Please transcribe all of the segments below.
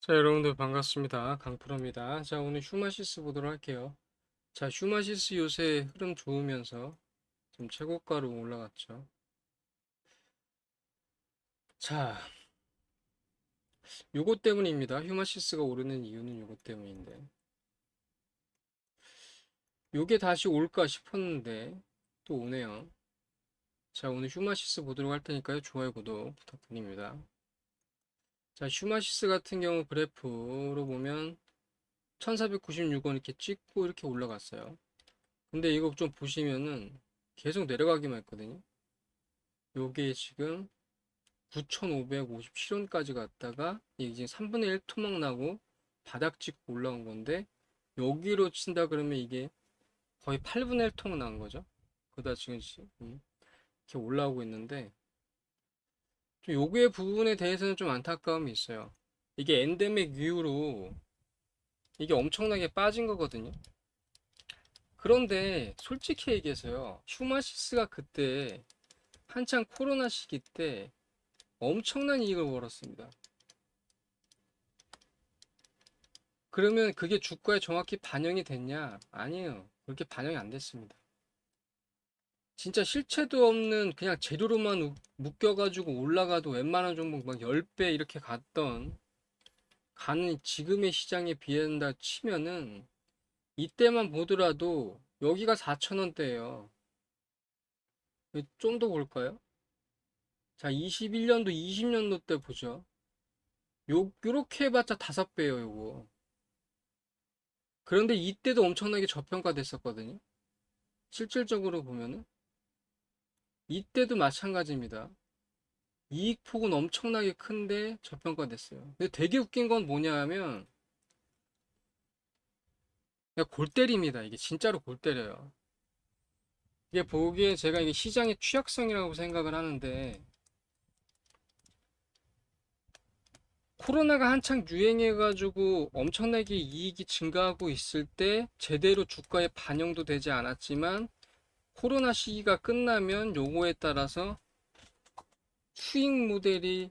자, 여러분들 반갑습니다. 강프로입니다. 자, 오늘 휴마시스 보도록 할게요. 자, 휴마시스 요새 흐름 좋으면서 좀 최고가로 올라갔죠. 자, 요것 때문입니다. 휴마시스가 오르는 이유는 요것 때문인데. 요게 다시 올까 싶었는데 또 오네요. 자, 오늘 휴마시스 보도록 할 테니까요. 좋아요, 구독 부탁드립니다. 자, 휴마시스 같은 경우 그래프로 보면 1496원 이렇게 찍고 이렇게 올라갔어요. 근데 이거 좀 보시면은 계속 내려가기만 했거든요. 요게 지금 9,557원까지 갔다가 이게 지금 3분의 1 토막 나고 바닥 찍고 올라온 건데, 여기로 친다 그러면 이게 거의 8분의 1 토막 난 거죠. 그러다 지금 이렇게 올라오고 있는데, 좀 요게 부분에 대해서는 좀 안타까움이 있어요. 이게 엔데믹 이후로 이게 엄청나게 빠진 거거든요. 그런데 솔직히 얘기해서요, 휴마시스가 그때 한창 코로나 시기 때 엄청난 이익을 벌었습니다. 그러면 그게 주가에 정확히 반영이 됐냐? 아니에요. 그렇게 반영이 안 됐습니다. 진짜 실체도 없는 그냥 재료로만 묶여가지고 올라가도 웬만한 종목 막 10배 이렇게 가는 지금의 시장에 비한다 치면은, 이때만 보더라도 여기가 4,000원대예요. 좀 더 볼까요? 자, 21년도, 20년도 때 보죠. 요렇게 해봤자 5배예요, 요거. 그런데 이때도 엄청나게 저평가됐었거든요. 실질적으로 보면은 이때도 마찬가지입니다. 이익폭은 엄청나게 큰데 저평가됐어요. 근데 되게 웃긴 건 뭐냐 하면, 그냥 골 때립니다. 이게 진짜로 골 때려요. 이게 보기에 제가 이게 시장의 취약성이라고 생각을 하는데, 코로나가 한창 유행해가지고 엄청나게 이익이 증가하고 있을 때 제대로 주가에 반영도 되지 않았지만, 코로나 시기가 끝나면 요거에 따라서 수익 모델이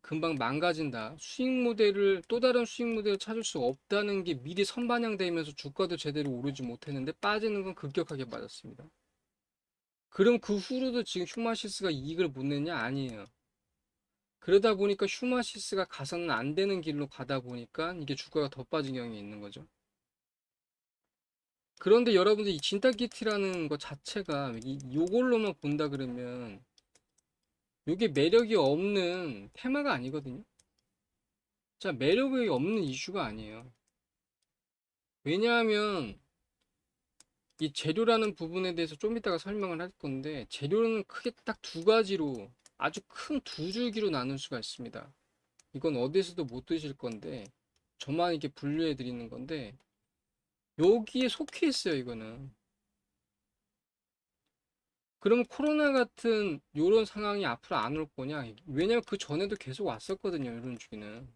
금방 망가진다. 수익 모델을, 또 다른 수익 모델을 찾을 수 없다는 게 미리 선반영되면서 주가도 제대로 오르지 못했는데 빠지는 건 급격하게 빠졌습니다. 그럼 그 후로도 지금 휴마시스가 이익을 못 냈냐? 아니에요. 그러다 보니까 휴마시스가 가서는 안 되는 길로 가다 보니까 이게 주가가 더 빠진 경향이 있는 거죠. 그런데 여러분들 이 진단키트라는 것 자체가 요걸로만 본다 그러면 요게 매력이 없는 테마가 아니거든요. 자, 매력이 없는 이슈가 아니에요. 왜냐하면 이 재료라는 부분에 대해서 좀 이따가 설명을 할 건데, 재료는 크게 딱 두 가지로, 아주 큰 두 줄기로 나눌 수가 있습니다. 이건 어디서도 못 드실 건데 저만 이렇게 분류해 드리는 건데, 여기에 속해 있어요 이거는. 그럼 코로나 같은 요런 상황이 앞으로 안 올 거냐? 왜냐면 그 전에도 계속 왔었거든요, 이런 주기는.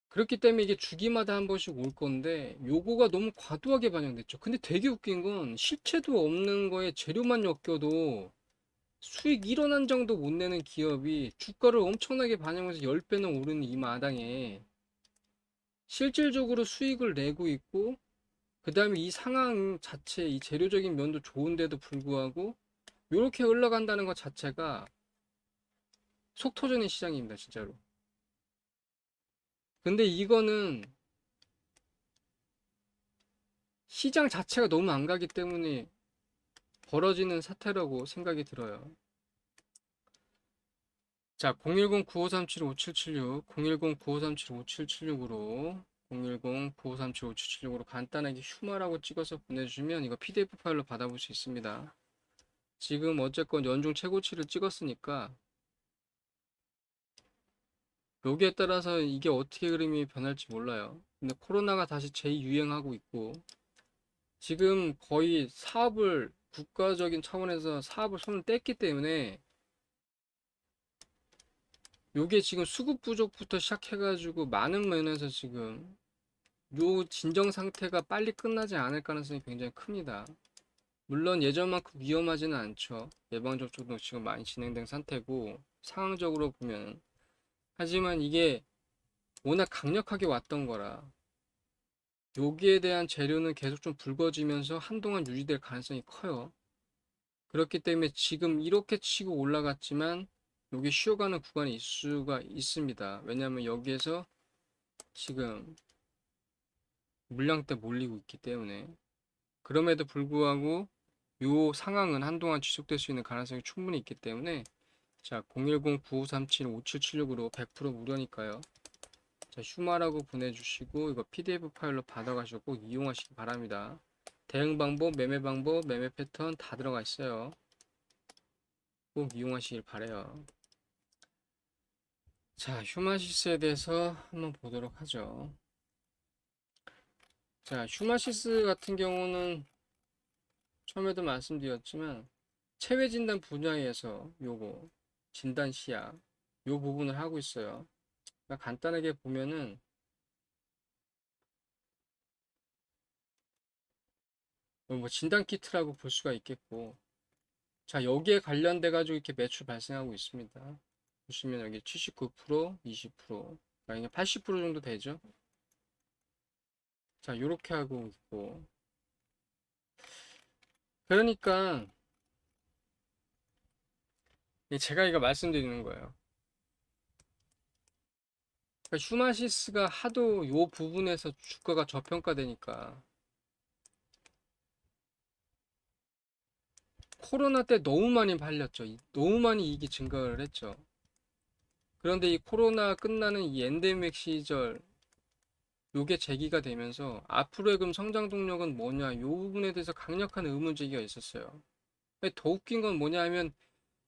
그렇기 때문에 이게 주기마다 한 번씩 올 건데, 요거가 너무 과도하게 반영됐죠. 근데 되게 웃긴 건, 실체도 없는 거에 재료만 엮여도 수익 1원 한 정도 못 내는 기업이 주가를 엄청나게 반영해서 10배는 오르는 이 마당에 실질적으로 수익을 내고 있고, 그 다음에 이 상황 자체, 이 재료적인 면도 좋은데도 불구하고 이렇게 흘러간다는 것 자체가 속 터지는 시장입니다, 진짜로. 근데 이거는 시장 자체가 너무 안 가기 때문에 벌어지는 사태라고 생각이 들어요. 자, 010-9537-5776, 010-9537-5776으로 010-9537-5776으로 간단하게 휴마라고 찍어서 보내주시면 이거 PDF 파일로 받아볼 수 있습니다. 지금 어쨌건 연중 최고치를 찍었으니까 여기에 따라서 이게 어떻게 그림이 변할지 몰라요. 근데 코로나가 다시 재유행하고 있고, 지금 거의 사업을, 국가적인 차원에서 사업을 손을 뗐기 때문에 요게 지금 수급 부족부터 시작해가지고 많은 면에서 지금 요 진정 상태가 빨리 끝나지 않을 가능성이 굉장히 큽니다. 물론 예전만큼 위험하지는 않죠. 예방접종도 지금 많이 진행된 상태고, 상황적으로 보면. 하지만 이게 워낙 강력하게 왔던 거라 여기에 대한 재료는 계속 좀 붉어지면서 한동안 유지될 가능성이 커요. 그렇기 때문에 지금 이렇게 치고 올라갔지만 여기 쉬어가는 구간이 있을 수가 있습니다. 왜냐하면 여기에서 지금 물량대 몰리고 있기 때문에. 그럼에도 불구하고 이 상황은 한동안 지속될 수 있는 가능성이 충분히 있기 때문에 자 010-9537-5776으로 100% 무료니까요. 자 휴마라고 보내주시고 이거 PDF 파일로 받아가시고 꼭 이용하시기 바랍니다. 대응 방법, 매매 방법, 매매 패턴 다 들어가 있어요. 꼭 이용하시길 바래요. 자 휴마시스에 대해서 한번 보도록 하죠. 자 휴마시스 같은 경우는 처음에도 말씀드렸지만 체외 진단 분야에서 요거 진단 시약 요 부분을 하고 있어요. 그러니까 간단하게 보면은 뭐 진단 키트라고 볼 수가 있겠고 자 여기에 관련돼 가지고 이렇게 매출 발생하고 있습니다. 보시면 여기 79%, 20%, 그러니까 80% 정도 되죠. 자 요렇게 하고 있고 그러니까 제가 이거 말씀드리는 거예요. 그러니까 휴마시스가 하도 요 부분에서 주가가 저평가되니까 코로나 때 너무 많이 팔렸죠. 너무 많이 이익이 증가를 했죠. 그런데 이 코로나 끝나는 이 엔데믹 시절 요게 제기가 되면서 앞으로의 그럼 성장 동력은 뭐냐 요 부분에 대해서 강력한 의문 제기가 있었어요. 더 웃긴 건 뭐냐 하면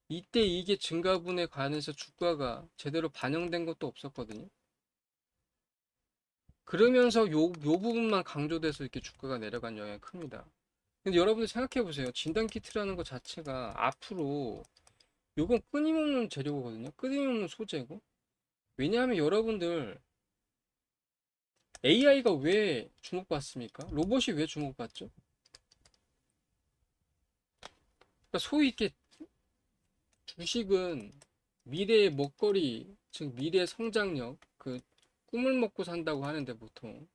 이때 이익의 증가분에 관해서 주가가 제대로 반영된 것도 없었거든요. 그러면서 요 부분만 강조돼서 이렇게 주가가 내려간 영향이 큽니다. 근데 여러분들 생각해 보세요. 진단 키트라는 것 자체가 앞으로 요건 끊임없는 재료거든요. 끊임없는 소재고. 왜냐하면 여러분들 AI가 왜 주목받습니까? 로봇이 왜 주목받죠? 그러니까 소위 이렇게 주식은 미래의 먹거리, 즉 미래의 성장력, 그 꿈을 먹고 산다고 하는데 보통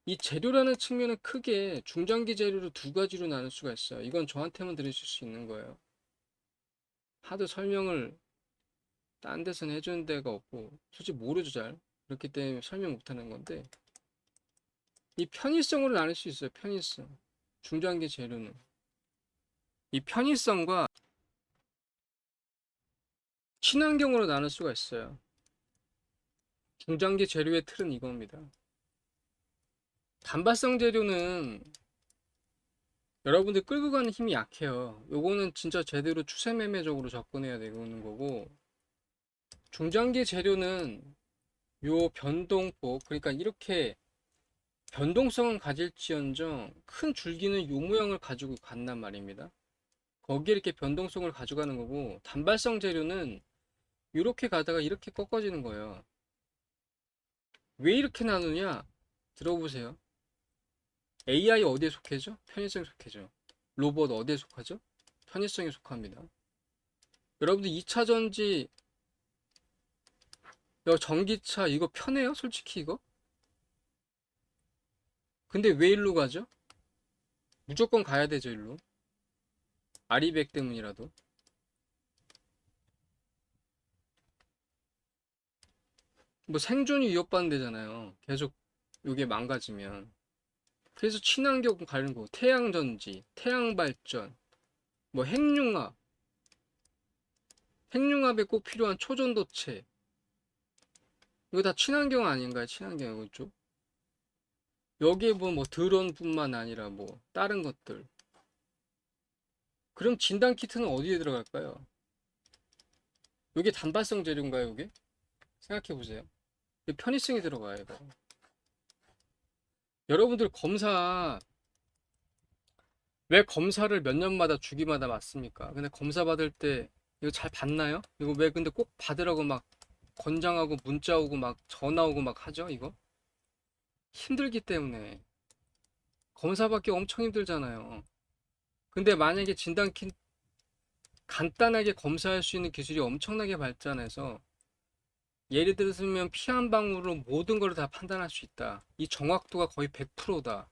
이 재료라는 측면은 크게 중장기 재료를 두 가지로 나눌 수가 있어요. 이건 저한테만 들으실 수 있는 거예요. 하도 설명을 딴 데서는 해주는 데가 없고 솔직히 모르죠 잘. 그렇기 때문에 설명 못하는 건데 이 편의성으로 나눌 수 있어요. 편의성. 중장기 재료는 이 편의성과 친환경으로 나눌 수가 있어요. 중장기 재료의 틀은 이겁니다. 단발성 재료는 여러분들 끌고 가는 힘이 약해요. 요거는 진짜 제대로 추세 매매적으로 접근해야 되는 거고 중장기 재료는 요 변동폭 그러니까 이렇게 변동성은 가질지언정 큰 줄기는 요 모양을 가지고 간단 말입니다. 거기에 이렇게 변동성을 가져가는 거고 단발성 재료는 이렇게 가다가 이렇게 꺾어지는 거예요. 왜 이렇게 나누냐? 들어보세요. AI 어디에 속해죠? 편의성에 속해죠. 로봇 어디에 속하죠? 편의성에 속합니다. 여러분들 2차 전지, 전기차 이거 편해요? 솔직히 이거? 근데 왜 일로 가죠? 무조건 가야 되죠, 일로. 아리백 때문이라도. 뭐 생존이 위협받는 데잖아요. 계속 이게 망가지면. 그래서 친환경 가는 거, 태양전지, 태양발전, 뭐 핵융합에 꼭 필요한 초전도체. 이거 다 친환경 아닌가요? 친환경 이쪽. 여기에 뭐 드론뿐만 아니라 뭐 다른 것들. 그럼 진단 키트는 어디에 들어갈까요? 이게 단발성 재료인가요, 이게? 생각해 보세요. 편의성이 들어가요, 이거. 여러분들 검사 왜 검사를 몇 년마다 주기마다 맞습니까? 근데 검사 받을 때 이거 잘 받나요? 이거 왜 근데 꼭 받으라고 막 권장하고 문자 오고 막 전화 오고 막 하죠, 이거? 힘들기 때문에. 검사 받기 엄청 힘들잖아요. 근데 만약에 진단 키 간단하게 검사할 수 있는 기술이 엄청나게 발전해서 예를 들으면 피 한 방울로 모든 걸 다 판단할 수 있다. 이 정확도가 거의 100%다.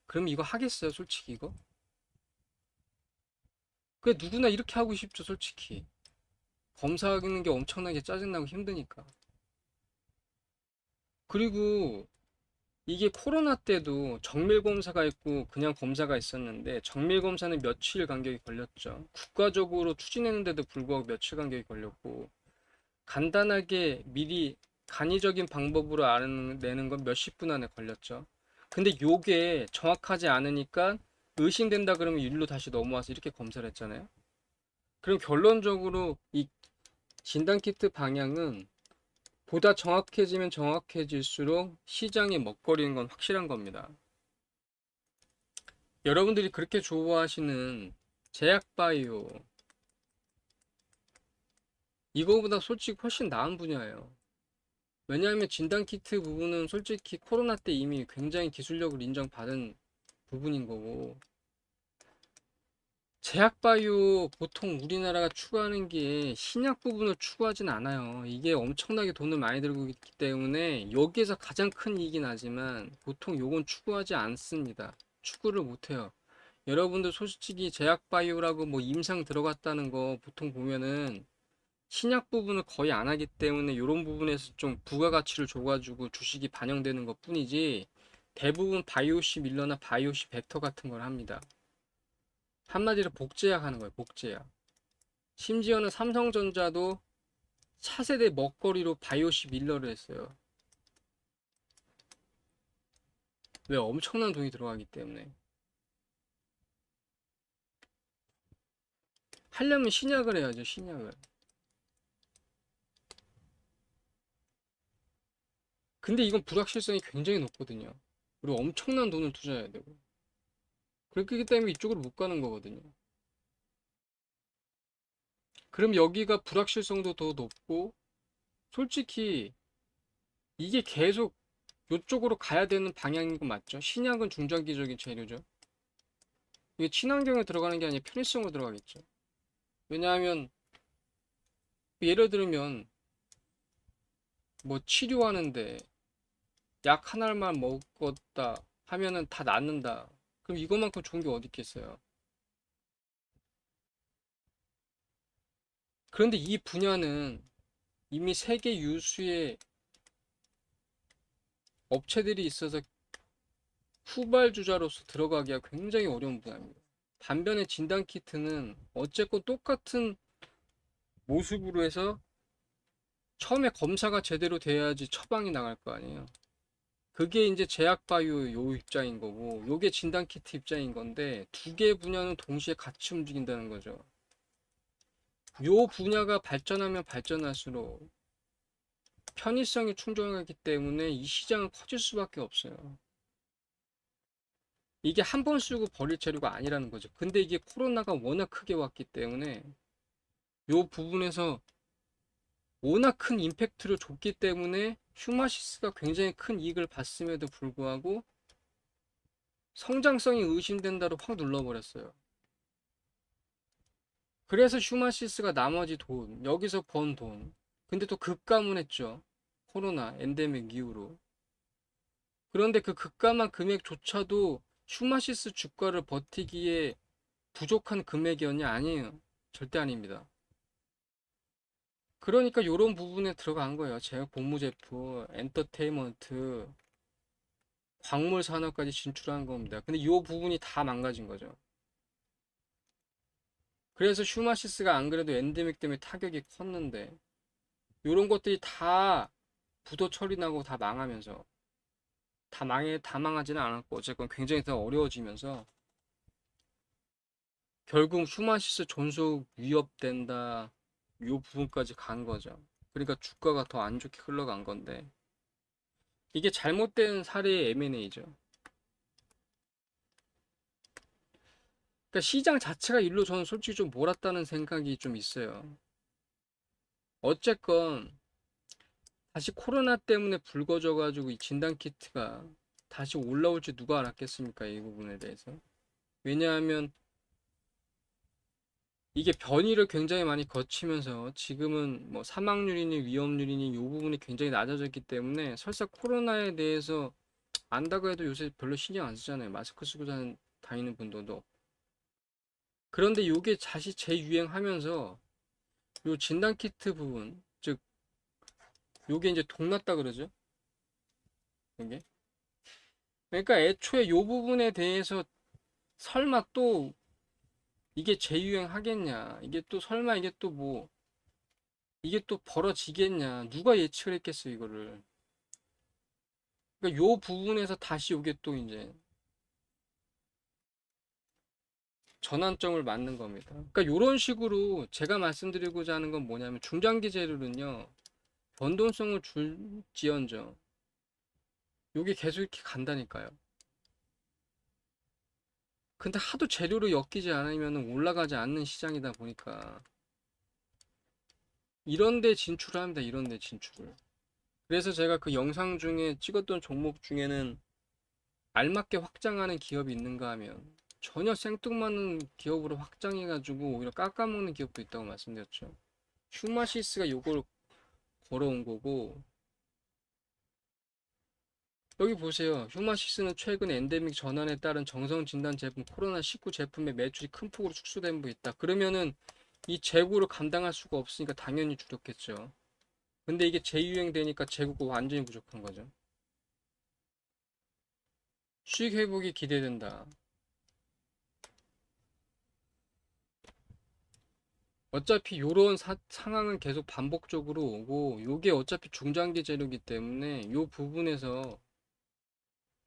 그럼 이거 하겠어요, 솔직히 이거? 그래 누구나 이렇게 하고 싶죠, 솔직히. 검사하는 게 엄청나게 짜증나고 힘드니까. 그리고 이게 코로나 때도 정밀 검사가 있고 그냥 검사가 있었는데 정밀 검사는 며칠 간격이 걸렸죠. 국가적으로 추진했는데도 불구하고 며칠 간격이 걸렸고 간단하게 미리 간이적인 방법으로 알아내는 건 몇십 분 안에 걸렸죠. 근데 요게 정확하지 않으니까 의심된다 그러면 일로 다시 넘어와서 이렇게 검사를 했잖아요. 그럼 결론적으로 이 진단키트 방향은 보다 정확해지면 정확해질수록 시장이 먹거리는 건 확실한 겁니다. 여러분들이 그렇게 좋아하시는 제약바이오, 이거보다 솔직히 훨씬 나은 분야예요. 왜냐하면 진단키트 부분은 솔직히 코로나 때 이미 굉장히 기술력을 인정받은 부분인 거고, 제약바이오 보통 우리나라가 추구하는 게 신약 부분을 추구하진 않아요. 이게 엄청나게 돈을 많이 들고 있기 때문에 여기에서 가장 큰 이익이 나지만 보통 요건 추구하지 않습니다. 추구를 못해요. 여러분들 솔직히 제약바이오라고 뭐 임상 들어갔다는 거 보통 보면은 신약 부분을 거의 안 하기 때문에 이런 부분에서 좀 부가가치를 줘가지고 주식이 반영되는 것 뿐이지 대부분 바이오시 밀러나 바이오시 벡터 같은 걸 합니다. 한마디로 복제약 하는 거예요, 복제약. 심지어는 삼성전자도 차세대 먹거리로 바이오시 밀러를 했어요. 왜? 엄청난 돈이 들어가기 때문에. 하려면 신약을 해야죠, 신약을. 근데 이건 불확실성이 굉장히 높거든요. 그리고 엄청난 돈을 투자해야 되고. 그렇기 때문에 이쪽으로 못 가는 거거든요. 그럼 여기가 불확실성도 더 높고, 솔직히 이게 계속 이쪽으로 가야 되는 방향인 거 맞죠? 신약은 중장기적인 재료죠. 이게 친환경에 들어가는 게 아니라 편의성으로 들어가겠죠. 왜냐하면 예를 들면 뭐 치료하는데 약 하나만 먹었다 하면은 다 낫는다. 그럼 이것만큼 좋은 게 어디 있겠어요? 그런데 이 분야는 이미 세계 유수의 업체들이 있어서 후발주자로서 들어가기가 굉장히 어려운 분야입니다. 반면에 진단키트는 어쨌건 똑같은 모습으로 해서 처음에 검사가 제대로 돼야지 처방이 나갈 거 아니에요. 그게 이제 제약바이오 요 입장인 거고, 요게 진단키트 입장인 건데, 두 개 분야는 동시에 같이 움직인다는 거죠. 요 분야가 발전하면 발전할수록 편의성이 충족하기 때문에 이 시장은 커질 수밖에 없어요. 이게 한 번 쓰고 버릴 재료가 아니라는 거죠. 근데 이게 코로나가 워낙 크게 왔기 때문에 요 부분에서 워낙 큰 임팩트를 줬기 때문에 휴마시스가 굉장히 큰 이익을 봤음에도 불구하고 성장성이 의심된다로 확 눌러버렸어요. 그래서 휴마시스가 나머지 돈, 여기서 번 돈, 근데 또 급가문했죠. 코로나 엔데믹 이후로. 그런데 그 급감한 금액조차도 휴마시스 주가를 버티기에 부족한 금액이었냐? 아니에요. 절대 아닙니다. 그러니까 이런 부분에 들어간 거예요. 제가 고무제품, 엔터테인먼트, 광물 산업까지 진출한 겁니다. 근데 이 부분이 다 망가진 거죠. 그래서 슈마시스가 안 그래도 엔데믹 때문에 타격이 컸는데 이런 것들이 다 부도 처리 나고 다 망하면서 다 망하지는 않았고 어쨌건 굉장히 더 어려워지면서 결국 슈마시스 존속 위협된다 이 부분까지 간 거죠. 그러니까 주가가 더 안 좋게 흘러간 건데 이게 잘못된 사례의 M&A죠. 그러니까 시장 자체가 일로 저는 솔직히 좀 몰았다는 생각이 좀 있어요. 어쨌건 다시 코로나 때문에 불거져가지고 이 진단키트가 다시 올라올지 누가 알았겠습니까? 이 부분에 대해서. 왜냐하면 이게 변이를 굉장히 많이 거치면서 지금은 뭐 사망률이니 위험률이니 이 부분이 굉장히 낮아졌기 때문에 설사 코로나에 대해서 안다고 해도 요새 별로 신경 안 쓰잖아요. 마스크 쓰고 다니는 분들도. 그런데 요게 다시 재유행하면서 요 진단키트 부분, 즉 요게 이제 동났다 그러죠. 이게. 그러니까 애초에 요 부분에 대해서 설마 또 이게 재유행하겠냐. 이게 또 설마 이게 또 뭐 이게 또 벌어지겠냐. 누가 예측을 했겠어 이거를. 그러니까 요 부분에서 다시 요게 또 이제 전환점을 맞는 겁니다. 그러니까 요런 식으로 제가 말씀드리고자 하는 건 뭐냐면 중장기 재료는요. 변동성을 줄지언정 요게 계속 이렇게 간다니까요. 근데 하도 재료로 엮이지 않으면 올라가지 않는 시장이다 보니까 이런 데 진출을 합니다. 이런 데 진출을. 그래서 제가 그 영상 중에 찍었던 종목 중에는 알맞게 확장하는 기업이 있는가 하면 전혀 생뚱맞는 기업으로 확장해가지고 오히려 깎아먹는 기업도 있다고 말씀드렸죠. 휴마시스가 요걸 걸어온 거고 여기 보세요. 휴마시스는 최근 엔데믹 전환에 따른 정성 진단 제품 코로나19 제품의 매출이 큰 폭으로 축소된 부 있다. 그러면은 이 재고를 감당할 수가 없으니까 당연히 줄였겠죠. 근데 이게 재유행되니까 재고가 완전히 부족한 거죠. 수익 회복이 기대된다. 어차피 요런 상황은 계속 반복적으로 오고 요게 어차피 중장기 재료이기 때문에 요 부분에서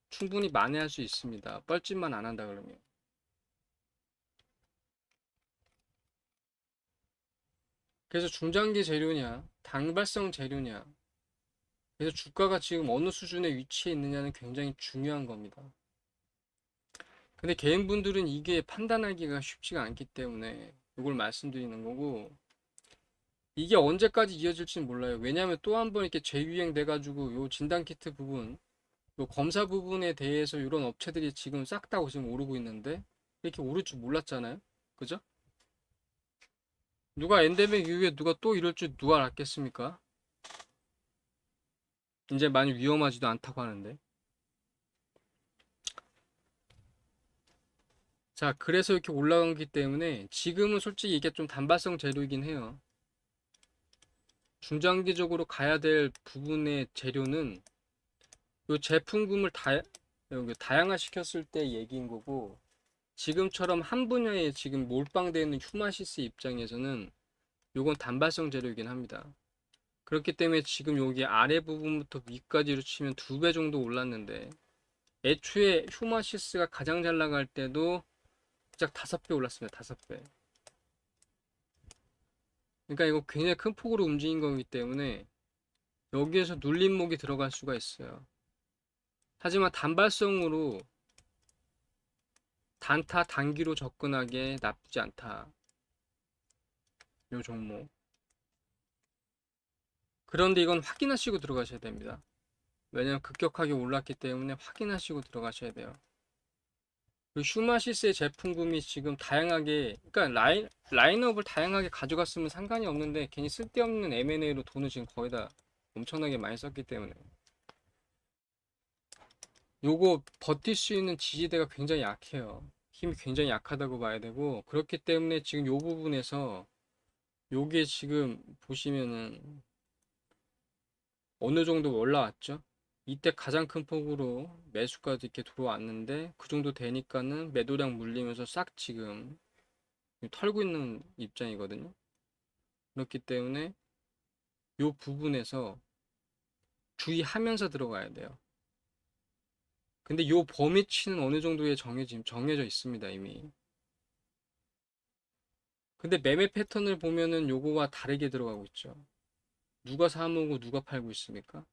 충분히 만회할 수 있습니다. 뻘짓만 안 한다 그러면. 그래서 중장기 재료냐, 당발성 재료냐. 그래서 주가가 지금 어느 수준에 위치해 있느냐는 굉장히 중요한 겁니다. 근데 개인분들은 이게 판단하기가 쉽지가 않기 때문에 이걸 말씀드리는 거고 이게 언제까지 이어질지는 몰라요. 왜냐하면 또 한 번 이렇게 재유행 돼가지고 요 진단키트 부분, 요 검사 부분에 대해서 이런 업체들이 지금 싹 다 지금 오르고 있는데 이렇게 오를 줄 몰랐잖아요. 그죠? 누가 엔데믹 이후에 누가 또 이럴 줄 누가 알았겠습니까? 이제 많이 위험하지도 않다고 하는데. 자, 그래서 이렇게 올라간기 때문에 지금은 솔직히 이게 좀 단발성 재료이긴 해요. 중장기적으로 가야 될 부분의 재료는 이 제품군을 다양화시켰을 때 얘기인 거고 지금처럼 한 분야에 지금 몰빵되어 있는 휴마시스 입장에서는 요건 단발성 재료이긴 합니다. 그렇기 때문에 지금 여기 아래 부분부터 위까지로 치면 2배 정도 올랐는데 애초에 휴마시스가 가장 잘 나갈 때도 짝 5배 올랐습니다. 5배. 그러니까 이거 굉장히 큰 폭으로 움직인 거기 때문에 여기에서 눌림목이 들어갈 수가 있어요. 하지만 단발성으로 단타 단기로 접근하기에 나쁘지 않다. 요 종목. 그런데 이건 확인하시고 들어가셔야 됩니다. 왜냐면 급격하게 올랐기 때문에 확인하시고 들어가셔야 돼요. 그 슈마시스의 제품군이 지금 다양하게, 그러니까 라인업을 다양하게 가져갔으면 상관이 없는데 괜히 쓸데없는 M&A로 돈을 지금 거의 다 엄청나게 많이 썼기 때문에 요거 버틸 수 있는 지지대가 굉장히 약해요. 힘이 굉장히 약하다고 봐야 되고 그렇기 때문에 지금 요 부분에서 요게 지금 보시면은 어느 정도 올라왔죠? 이때 가장 큰 폭으로 매수까지 이렇게 들어왔는데 그 정도 되니까는 매도량 물리면서 싹 지금 털고 있는 입장이거든요. 그렇기 때문에 이 부분에서 주의하면서 들어가야 돼요. 근데 이 범위치는 어느 정도에 정해져 있습니다, 이미. 근데 매매 패턴을 보면은 요거와 다르게 들어가고 있죠. 누가 사모으고 누가 팔고 있습니까?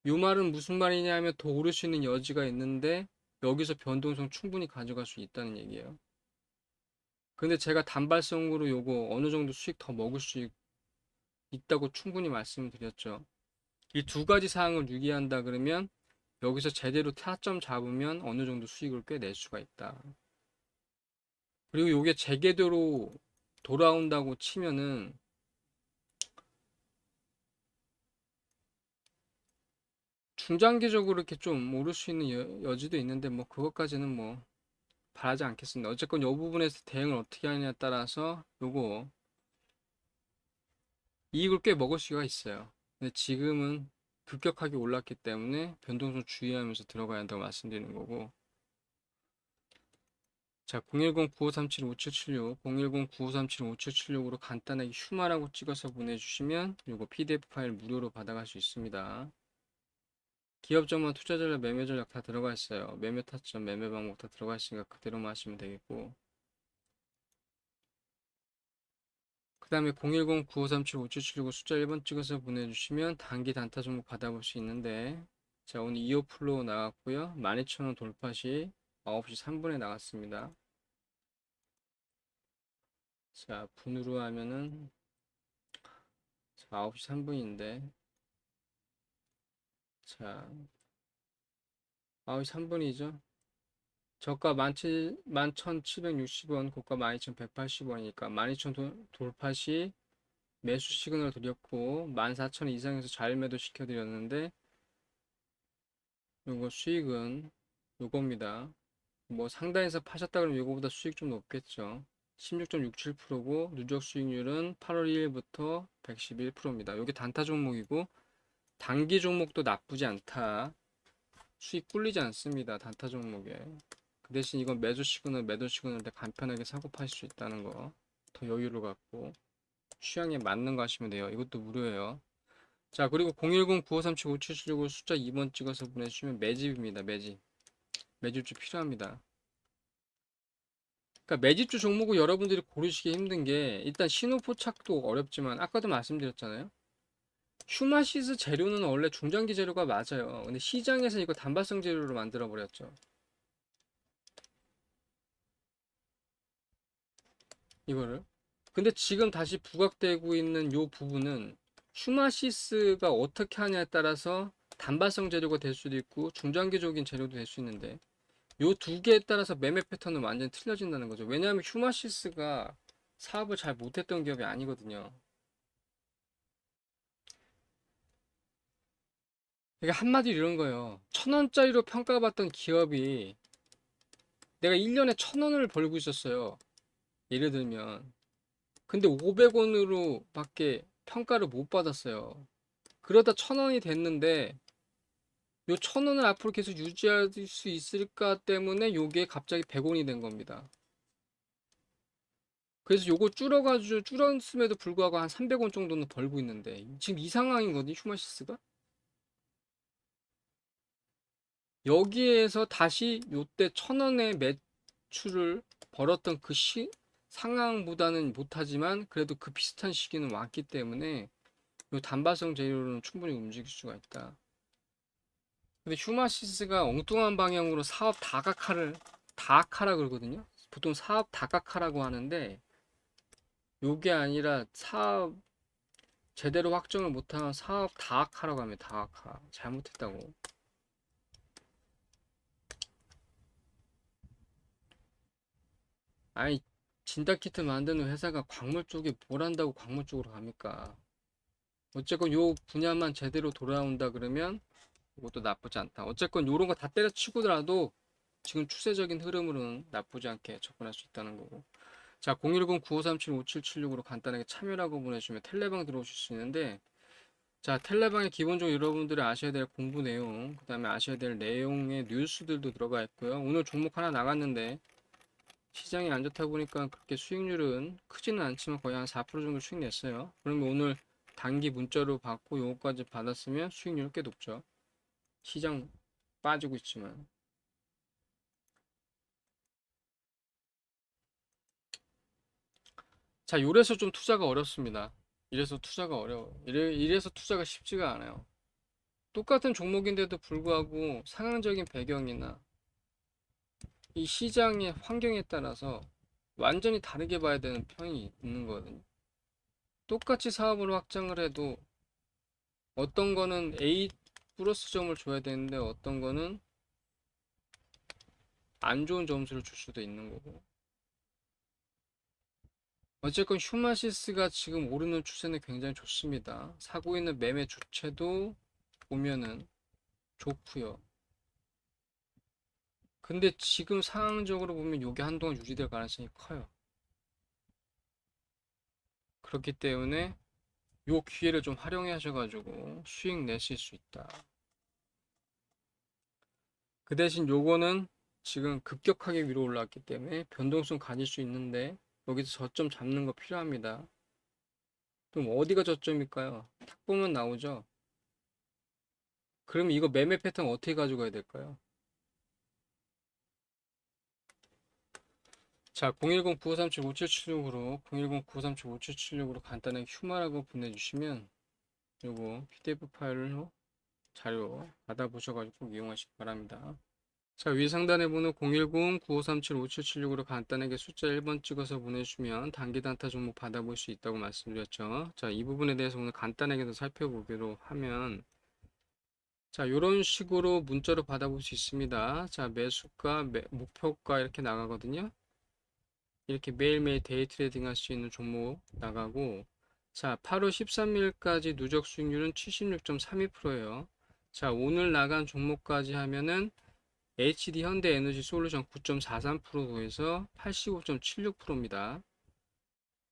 요 말은 무슨 말이냐 하면 더 오를 수 있는 여지가 있는데 여기서 변동성 충분히 가져갈 수 있다는 얘기예요. 근데 제가 단발성으로 요거 어느 정도 수익 더 먹을 수 있다고 충분히 말씀을 드렸죠. 이 두 가지 사항을 유의한다 그러면 여기서 제대로 타점 잡으면 어느 정도 수익을 꽤 낼 수가 있다. 그리고 요게 재궤도로 돌아온다고 치면은 중장기적으로 이렇게 좀 오를 수 있는 여지도 있는데 뭐 그것까지는 뭐 바라지 않겠습니다. 어쨌건 요 부분에서 대응을 어떻게 하느냐에 따라서 요거 이익을 꽤 먹을 수가 있어요. 근데 지금은 급격하게 올랐기 때문에 변동성 주의하면서 들어가야 한다고 말씀드리는 거고. 자, 010-9537-5776, 010-9537-5776으로 간단하게 휴마라고 찍어서 보내주시면 요거 PDF 파일 무료로 받아갈 수 있습니다. 기업 전문 투자 전략, 매매 전략 다 들어가 있어요. 매매 타점, 매매 방법 다 들어가 있으니까 그대로만 하시면 되겠고. 그 다음에 010-9537-5776 숫자 1번 찍어서 보내주시면 단기 단타 종목 받아볼 수 있는데, 자, 오늘 2호 플로우 나왔고요. 12,000원 돌파 시 9시 3분에 나왔습니다. 자, 분으로 하면은 9시 3분인데, 자, 9시 3분이죠. 저가 11,760원, 고가 12,180원이니까 12,000 돌파 시 매수 시그널 드렸고 14,000 이상에서 자율매도 시켜드렸는데 요거 수익은 요겁니다. 뭐 상단에서 파셨다 그러면 요거보다 수익 좀 높겠죠. 16.67%고 누적 수익률은 8월 2일부터 111%입니다. 요게 단타 종목이고 단기 종목도 나쁘지 않다. 수익 꿀리지 않습니다. 단타 종목에. 그 대신 이건 매수 시그널, 매도 시그널 때 간편하게 사고 파실 수 있다는 거. 더 여유를 갖고 취향에 맞는 거 하시면 돼요. 이것도 무료예요. 자, 그리고 010-9537-5776을 숫자 2번 찍어서 보내주시면 매집입니다. 매집. 매집주 필요합니다. 그러니까 매집주 종목을 여러분들이 고르시기 힘든 게 일단 신호 포착도 어렵지만 아까도 말씀드렸잖아요. 휴마시스 재료는 원래 중장기 재료가 맞아요. 근데 시장에서 이거 단발성 재료로 만들어 버렸죠. 이거를. 근데 지금 다시 부각되고 있는 요 부분은 휴마시스가 어떻게 하냐에 따라서 단발성 재료가 될 수도 있고 중장기적인 재료도 될 수 있는데 요 두 개에 따라서 매매 패턴은 완전히 틀려진다는 거죠. 왜냐하면 휴마시스가 사업을 잘 못했던 기업이 아니거든요. 그러니까 한마디로 이런 거예요. 1,000원짜리로 평가받던 기업이 내가 1년에 1,000원을 벌고 있었어요. 예를 들면. 근데 500원으로 밖에 평가를 못 받았어요. 그러다 1,000원이 됐는데 요 1,000원을 앞으로 계속 유지할 수 있을까 때문에 요게 갑자기 100원이 된 겁니다. 그래서 요거 줄어가지고 줄었음에도 불구하고 한 300원 정도는 벌고 있는데 지금 이 상황이거든요. 휴마시스가. 여기에서 다시 요때 1,000원의 매출을 벌었던 그 상황보다는 못하지만 그래도 그 비슷한 시기는 왔기 때문에 요 단발성 재료로는 충분히 움직일 수가 있다. 근데 휴마시스가 엉뚱한 방향으로 사업 다각화라 그러거든요. 보통 사업 다각화라고 하는데 요게 아니라 사업 제대로 확정을 못한 사업 다각화라고 하면 다각화 잘못했다고. 아니 진단키트 만드는 회사가 광물 쪽에 뭘 한다고 광물 쪽으로 갑니까? 어쨌건 요 분야만 제대로 돌아온다 그러면 이것도 나쁘지 않다. 어쨌건 요런 거 다 때려치고더라도 지금 추세적인 흐름으로는 나쁘지 않게 접근할 수 있다는 거고. 자, 010-9537-5776으로 간단하게 참여라고 보내주시면 텔레방 들어오실 수 있는데, 자, 텔레방에 기본적으로 여러분들이 아셔야 될 공부 내용, 그 다음에 아셔야 될 내용의 뉴스들도 들어가 있고요. 오늘 종목 하나 나갔는데, 시장이 안 좋다 보니까 그렇게 수익률은 크지는 않지만 거의 한 4% 정도 수익 냈어요. 그러면 오늘 단기 문자로 받고 요거까지 받았으면 수익률 꽤 높죠. 시장 빠지고 있지만. 자, 요래서 좀 투자가 어렵습니다. 이래서 투자가 어려워. 이래서 투자가 쉽지가 않아요. 똑같은 종목인데도 불구하고 상황적인 배경이나 이 시장의 환경에 따라서 완전히 다르게 봐야 되는 편이 있는 거거든요. 똑같이 사업을 확장을 해도 어떤 거는 A 플러스 점을 줘야 되는데 어떤 거는 안 좋은 점수를 줄 수도 있는 거고. 어쨌건 휴마시스가 지금 오르는 추세는 굉장히 좋습니다. 사고 있는 매매 주체도 보면은 좋고요. 근데 지금 상황적으로 보면 이게 한동안 유지될 가능성이 커요. 그렇기 때문에 요 기회를 좀 활용해 하셔가지고 수익 내실 수 있다. 그 대신 요거는 지금 급격하게 위로 올라왔기 때문에 변동성 가질 수 있는데 여기서 저점 잡는 거 필요합니다. 그럼 어디가 저점일까요? 탁 보면 나오죠. 그럼 이거 매매 패턴 어떻게 가져가야 될까요? 자, 010-9537-5776으로 010-9537-5776으로 간단하게 휴마라고 보내주시면 요거 PDF 파일로 자료 받아보셔가지고 꼭 이용하시기 바랍니다. 자, 위 상단에 번호 010-9537-5776으로 간단하게 숫자 1번 찍어서 보내주시면 단기 단타 종목 받아볼 수 있다고 말씀드렸죠. 자, 이 부분에 대해서 오늘 간단하게 더 살펴보기로 하면 자, 이런 식으로 문자로 받아볼 수 있습니다. 자, 매수가, 목표가 이렇게 나가거든요. 이렇게 매일매일 데이 트레이딩 할 수 있는 종목 나가고 자, 8월 13일까지 누적 수익률은 76.32%예요. 자, 오늘 나간 종목까지 하면은 HD 현대에너지 솔루션 9.43% 더해서 85.76%입니다.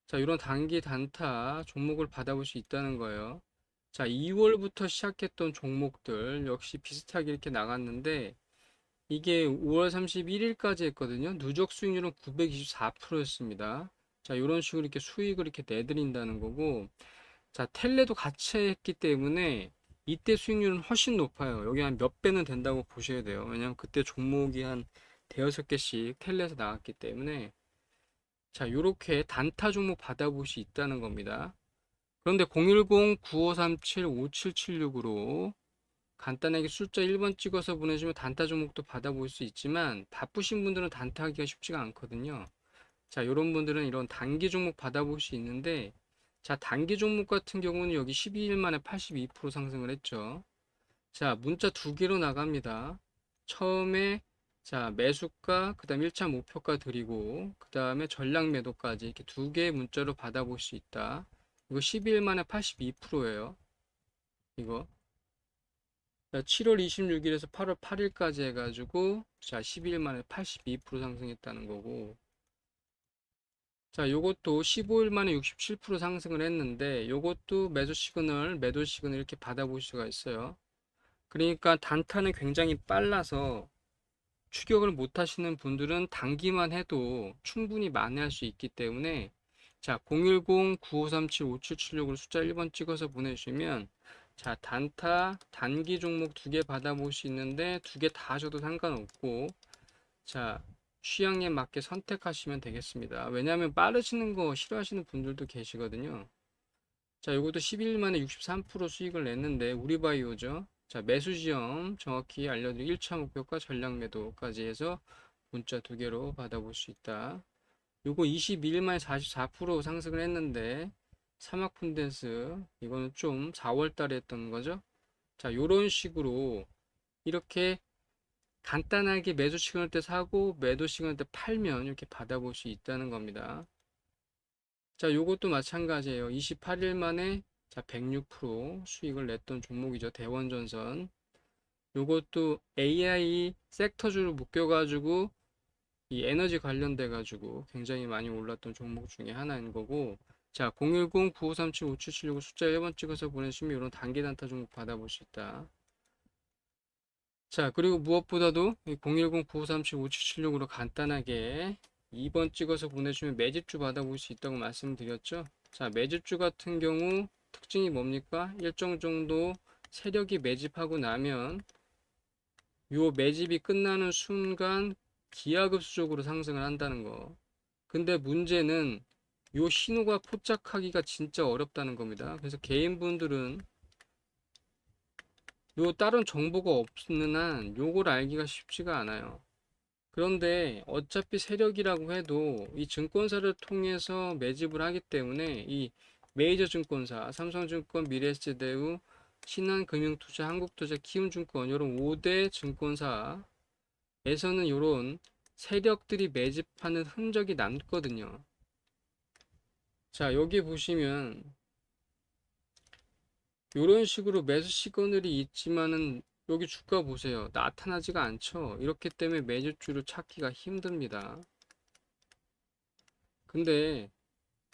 자, 이런 단기 단타 종목을 받아볼 수 있다는 거예요. 자, 2월부터 시작했던 종목들 역시 비슷하게 이렇게 나갔는데 이게 5월 31일까지 했거든요. 누적 수익률은 924%였습니다. 자, 이런 식으로 이렇게 수익을 이렇게 내드린다는 거고 자, 텔레도 같이 했기 때문에 이때 수익률은 훨씬 높아요. 여기 한 몇 배는 된다고 보셔야 돼요. 왜냐면 그때 종목이 한 대여섯 개씩 텔레에서 나왔기 때문에 자, 요렇게 단타 종목 받아볼 수 있다는 겁니다. 그런데 010-9537-5776으로 간단하게 숫자 1번 찍어서 보내주면 단타 종목도 받아볼 수 있지만 바쁘신 분들은 단타 하기가 쉽지가 않거든요. 자, 이런 분들은 이런 단기 종목 받아볼 수 있는데 자, 단기 종목 같은 경우는 여기 12일 만에 82% 상승을 했죠. 자, 문자 두 개로 나갑니다. 처음에 자, 매수가, 그 다음 1차 목표가 드리고, 그 다음에 전량 매도까지 이렇게 두 개의 문자로 받아볼 수 있다. 이거 12일 만에 82%예요. 이거. 자, 7월 26일에서 8월 8일까지 해가지고, 자, 12일 만에 82% 상승했다는 거고, 자, 요것도 15일 만에 67% 상승을 했는데, 요것도 매도 시그널 이렇게 받아볼 수가 있어요. 그러니까 단타는 굉장히 빨라서 추격을 못 하시는 분들은 단기만 해도 충분히 만회할 수 있기 때문에 자, 010-9537-5776으로 숫자 1번 찍어서 보내주시면 자, 단타 단기 종목 두 개 받아볼 수 있는데 두 개 다 하셔도 상관없고 자, 취향에 맞게 선택하시면 되겠습니다. 왜냐하면 빠르시는 거 싫어하시는 분들도 계시거든요. 자, 이것도 11일 만에 63% 수익을 냈는데 우리바이오죠. 자, 매수 지점 정확히 알려드리고 1차 목표가 전량 매도까지 해서 문자 두 개로 받아볼 수 있다. 요거 22일 만에 44% 상승을 했는데 사막푼댄스 이거는 좀 4월 달에 했던 거죠. 자, 요런 식으로 이렇게 간단하게 매수 시그널 때 사고 매도 시그널 때 팔면 이렇게 받아볼 수 있다는 겁니다. 자, 요것도 마찬가지예요. 28일 만에 자, 106% 수익을 냈던 종목이죠. 대원전선. 요것도 AI 섹터주로 묶여가지고 이 에너지 관련돼가지고 굉장히 많이 올랐던 종목 중에 하나인 거고. 자, 010-9537-5776 숫자 1번 찍어서 보내주시면 이런 단기 단타 종목 받아볼 수 있다. 자, 그리고 무엇보다도 010-9537-5776으로 간단하게 2번 찍어서 보내주면 매집주 받아볼 수 있다고 말씀드렸죠. 자, 매집주 같은 경우 특징이 뭡니까? 일정 정도 세력이 매집하고 나면 요 매집이 끝나는 순간 기하급수적으로 상승을 한다는 거. 근데 문제는 요 신호가 포착하기가 진짜 어렵다는 겁니다. 그래서 개인분들은 요 다른 정보가 없는 한 요걸 알기가 쉽지가 않아요. 그런데 어차피 세력이라고 해도 이 증권사를 통해서 매집을 하기 때문에 이 메이저 증권사, 삼성증권, 미래에셋제대우, 신한금융투자, 한국투자, 키움증권 이런 5대 증권사에서는 이런 세력들이 매집하는 흔적이 남거든요. 자, 여기 보시면 이런 식으로 매수 시그널이 있지만은 여기 주가 보세요. 나타나지가 않죠. 이렇기 때문에 매집주를 찾기가 힘듭니다. 근데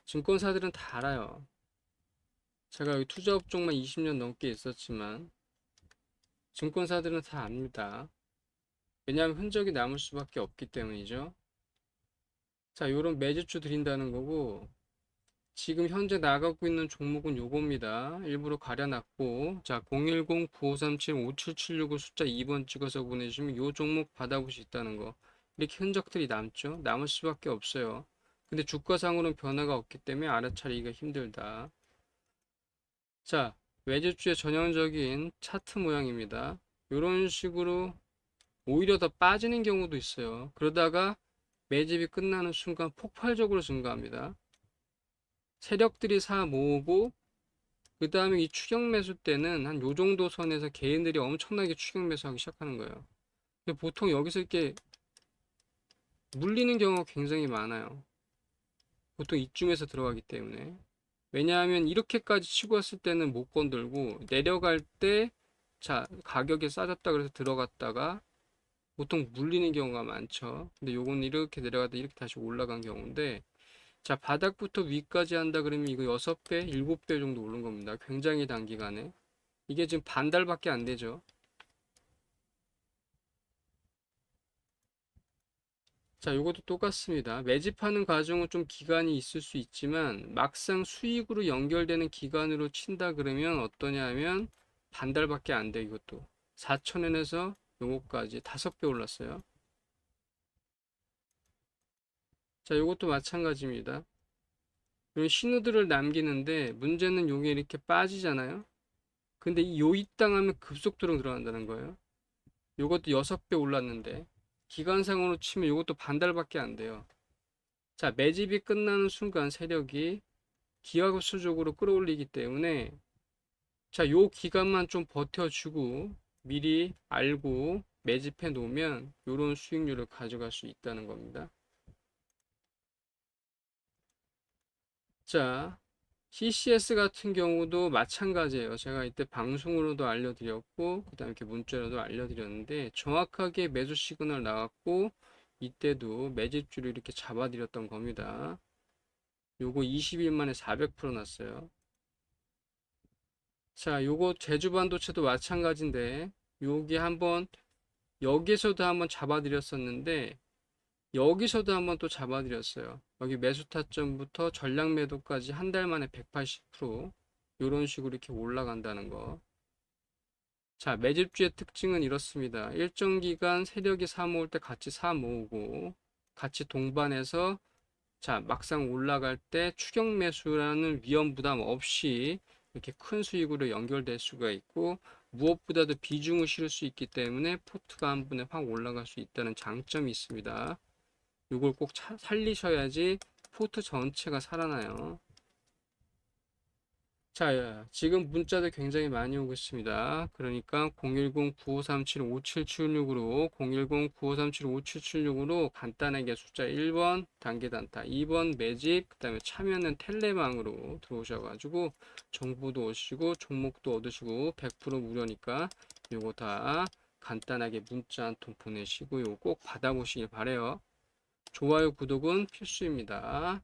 증권사들은 다 알아요. 제가 여기 투자 업종만 20년 넘게 있었지만 증권사들은 다 압니다. 왜냐하면 흔적이 남을 수밖에 없기 때문이죠. 자, 요런 매집주 드린다는 거고, 지금 현재 나가고 있는 종목은 요겁니다. 일부러 가려놨고, 자, 010-9537-5776을 숫자 2번 찍어서 보내주시면 요 종목 받아볼 수 있다는 거. 이렇게 흔적들이 남죠. 남을 수밖에 없어요. 근데 주가상으로는 변화가 없기 때문에 알아차리기가 힘들다. 자, 매집주의 전형적인 차트 모양입니다. 이런 식으로 오히려 더 빠지는 경우도 있어요. 그러다가 매집이 끝나는 순간 폭발적으로 증가합니다. 세력들이 사 모으고 그 다음에 이 추격 매수 때는 한 요 정도 선에서 개인들이 엄청나게 추격 매수하기 시작하는 거예요. 보통 여기서 이렇게 물리는 경우가 굉장히 많아요. 보통 이쯤에서 들어가기 때문에. 왜냐하면 이렇게까지 치고 왔을 때는 못 건들고 내려갈 때 자, 가격이 싸졌다 그래서 들어갔다가 보통 물리는 경우가 많죠. 근데 요건 이렇게 내려가다 이렇게 다시 올라간 경우인데 자, 바닥부터 위까지 한다 그러면 이거 6배, 7배 정도 오른 겁니다. 굉장히 단기간에. 이게 지금 반 달밖에 안 되죠. 자, 요것도 똑같습니다. 매집하는 과정은 좀 기간이 있을 수 있지만 막상 수익으로 연결되는 기간으로 친다 그러면 어떠냐 하면 반 달밖에 안 돼, 이것도. 4,000원에서 요거까지 5배 올랐어요. 자, 요것도 마찬가지입니다. 이런 신호들을 남기는데 문제는 요게 이렇게 빠지잖아요. 근데 이 요입 당하면 급속도로 들어간다는 거예요. 요것도 6배 올랐는데 기간상으로 치면 요것도 반 달밖에 안 돼요. 자, 매집이 끝나는 순간 세력이 기하급수적으로 끌어올리기 때문에 자, 요 기간만 좀 버텨주고 미리 알고 매집해 놓으면 요런 수익률을 가져갈 수 있다는 겁니다. 자, CCS 같은 경우도 마찬가지예요. 제가 이때 방송으로도 알려드렸고, 그 다음에 이렇게 문자로도 알려드렸는데, 정확하게 매수 시그널 나왔고, 이때도 매집주를 이렇게 잡아드렸던 겁니다. 요거 20일 만에 400% 났어요. 자, 요거 제주반도체도 마찬가지인데, 여기 한번, 여기서도 한번 잡아드렸었는데, 여기서도 한번 또 잡아드렸어요. 여기 매수 타점부터 전량 매도까지 한 달 만에 180% 이런 식으로 이렇게 올라간다는 거. 자, 매집주의 특징은 이렇습니다. 일정 기간 세력이 사 모을 때 같이 사 모으고 같이 동반해서 자, 막상 올라갈 때 추격 매수라는 위험 부담 없이 이렇게 큰 수익으로 연결될 수가 있고 무엇보다도 비중을 실을 수 있기 때문에 포트가 한 번에 확 올라갈 수 있다는 장점이 있습니다. 이걸 꼭 살리셔야지 포트 전체가 살아나요. 자, 지금 문자도 굉장히 많이 오고 있습니다. 그러니까 010-9537-5776으로 010-9537-5776으로 간단하게 숫자 1번 단계 단타, 2번 매집, 그 다음에 참여는 텔레망으로 들어오셔가지고 정보도 오시고 종목도 얻으시고 100% 무료니까 요거 다 간단하게 문자 한 통 보내시고 요거 꼭 받아보시길 바래요. 좋아요, 구독은 필수입니다.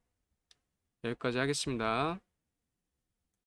여기까지 하겠습니다.